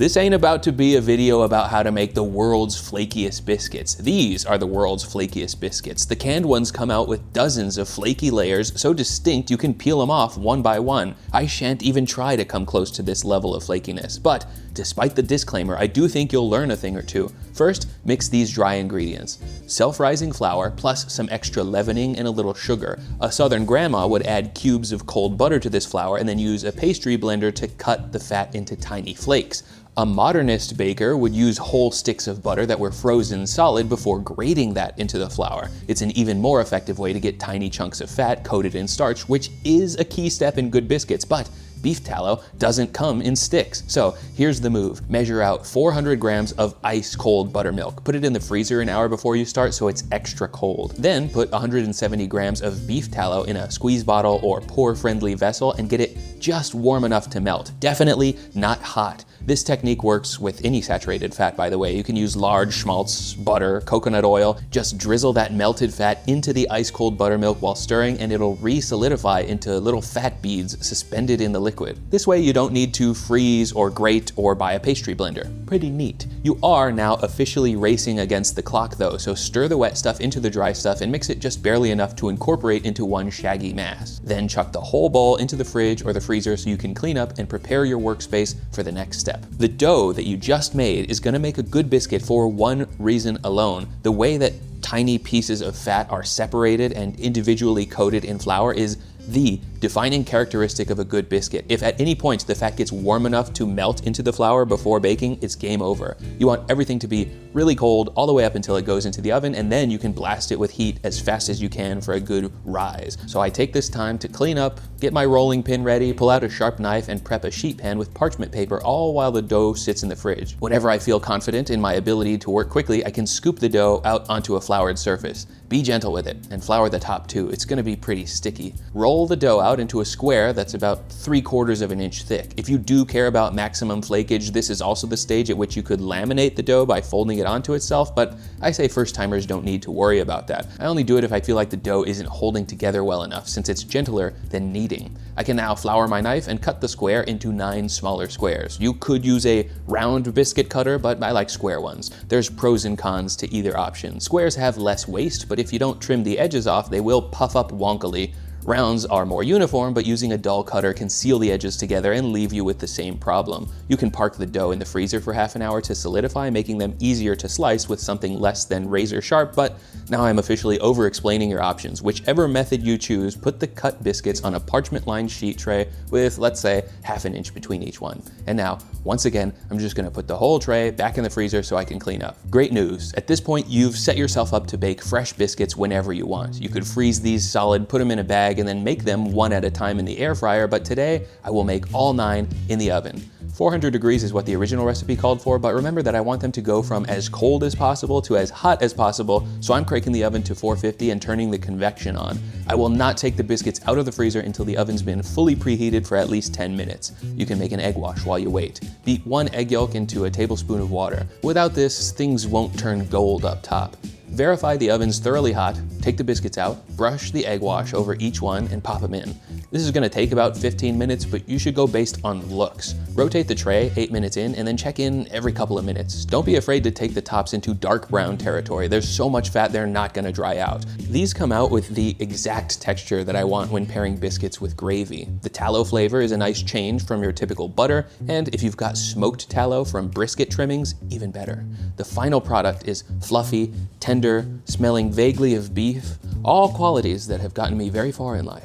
This ain't about to be a video about how to make the world's flakiest biscuits. These are the world's flakiest biscuits. The canned ones come out with dozens of flaky layers so distinct you can peel them off one by one. I shan't even try to come close to this level of flakiness, but despite the disclaimer, I do think you'll learn a thing or two. First, mix these dry ingredients. Self-rising flour plus some extra leavening and a little sugar. A southern grandma would add cubes of cold butter to this flour and then use a pastry blender to cut the fat into tiny flakes. A modernist baker would use whole sticks of butter that were frozen solid before grating that into the flour. It's an even more effective way to get tiny chunks of fat coated in starch, which is a key step in good biscuits, but beef tallow doesn't come in sticks. So here's the move. Measure out 400 grams of ice cold buttermilk. Put it in the freezer an hour before you start so it's extra cold. Then put 170 grams of beef tallow in a squeeze bottle or pour-friendly vessel and get it just warm enough to melt. Definitely not hot. This technique works with any saturated fat, by the way. You can use lard, schmaltz, butter, coconut oil. Just drizzle that melted fat into the ice-cold buttermilk while stirring, and it'll re-solidify into little fat beads suspended in the liquid. This way you don't need to freeze or grate or buy a pastry blender. Pretty neat. You are now officially racing against the clock though, so stir the wet stuff into the dry stuff and mix it just barely enough to incorporate into one shaggy mass. Then chuck the whole bowl into the fridge or the freezer so you can clean up and prepare your workspace for the next step. The dough that you just made is going to make a good biscuit for one reason alone. The way that tiny pieces of fat are separated and individually coated in flour is the defining characteristic of a good biscuit. If at any point the fat gets warm enough to melt into the flour before baking, it's game over. You want everything to be really cold all the way up until it goes into the oven, and then you can blast it with heat as fast as you can for a good rise. So I take this time to clean up, get my rolling pin ready, pull out a sharp knife, and prep a sheet pan with parchment paper, all while the dough sits in the fridge. Whenever I feel confident in my ability to work quickly, I can scoop the dough out onto a floured surface. Be gentle with it, and flour the top too. It's gonna be pretty sticky. Roll the dough out into a square that's about 3/4 of an inch thick. If you do care about maximum flakage, this is also the stage at which you could laminate the dough by folding it onto itself, but I say first timers don't need to worry about that. I only do it if I feel like the dough isn't holding together well enough, since it's gentler than kneading. I can now flour my knife and cut the square into 9 smaller squares. You could use a round biscuit cutter, but I like square ones. There's pros and cons to either option. Squares have less waste, but if you don't trim the edges off, they will puff up wonkily. Rounds are more uniform, but using a dull cutter can seal the edges together and leave you with the same problem. You can park the dough in the freezer for half an hour to solidify, making them easier to slice with something less than razor sharp, but now I'm officially over-explaining your options. Whichever method you choose, put the cut biscuits on a parchment-lined sheet tray with, let's say, ½ an inch between each one. And now, once again, I'm just gonna put the whole tray back in the freezer so I can clean up. Great news. At this point, you've set yourself up to bake fresh biscuits whenever you want. You could freeze these solid, put them in a bag, and then make them one at a time in the air fryer, but today I will make all 9 in the oven. 400 degrees is what the original recipe called for, but remember that I want them to go from as cold as possible to as hot as possible, so I'm cranking the oven to 450 and turning the convection on. I will not take the biscuits out of the freezer until the oven's been fully preheated for at least 10 minutes. You can make an egg wash while you wait. Beat 1 egg yolk into a tablespoon of water. Without this, things won't turn gold up top. Verify the oven's thoroughly hot, take the biscuits out, brush the egg wash over each one, and pop them in. This is gonna take about 15 minutes, but you should go based on looks. Rotate the tray 8 minutes in, and then check in every couple of minutes. Don't be afraid to take the tops into dark brown territory. There's so much fat they're not gonna dry out. These come out with the exact texture that I want when pairing biscuits with gravy. The tallow flavor is a nice change from your typical butter, and if you've got smoked tallow from brisket trimmings, even better. The final product is fluffy, tender, smelling vaguely of beef, all qualities that have gotten me very far in life.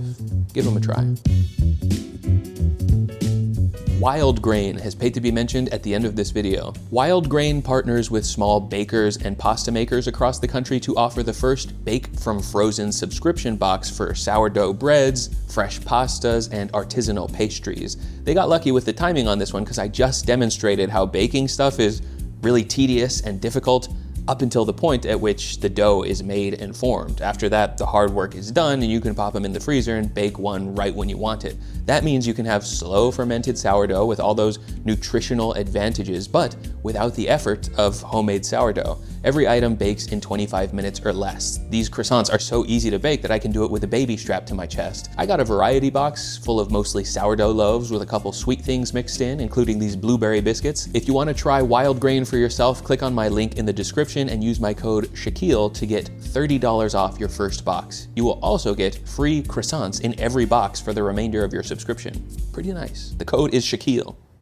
Give them a try. Wildgrain has paid to be mentioned at the end of this video. Wildgrain partners with small bakers and pasta makers across the country to offer the first Bake from Frozen subscription box for sourdough breads, fresh pastas, and artisanal pastries. They got lucky with the timing on this one because I just demonstrated how baking stuff is really tedious and difficult up until the point at which the dough is made and formed. After that, the hard work is done and you can pop them in the freezer and bake one right when you want it. That means you can have slow fermented sourdough with all those nutritional advantages, but without the effort of homemade sourdough. Every item bakes in 25 minutes or less. These croissants are so easy to bake that I can do it with a baby strapped to my chest. I got a variety box full of mostly sourdough loaves with a couple sweet things mixed in, including these blueberry biscuits. If you want to try Wildgrain for yourself, click on my link in the description and use my code Shaquille to get $30 off your first box. You will also get free croissants in every box for the remainder of your subscription. Pretty nice. The code is Shaquille.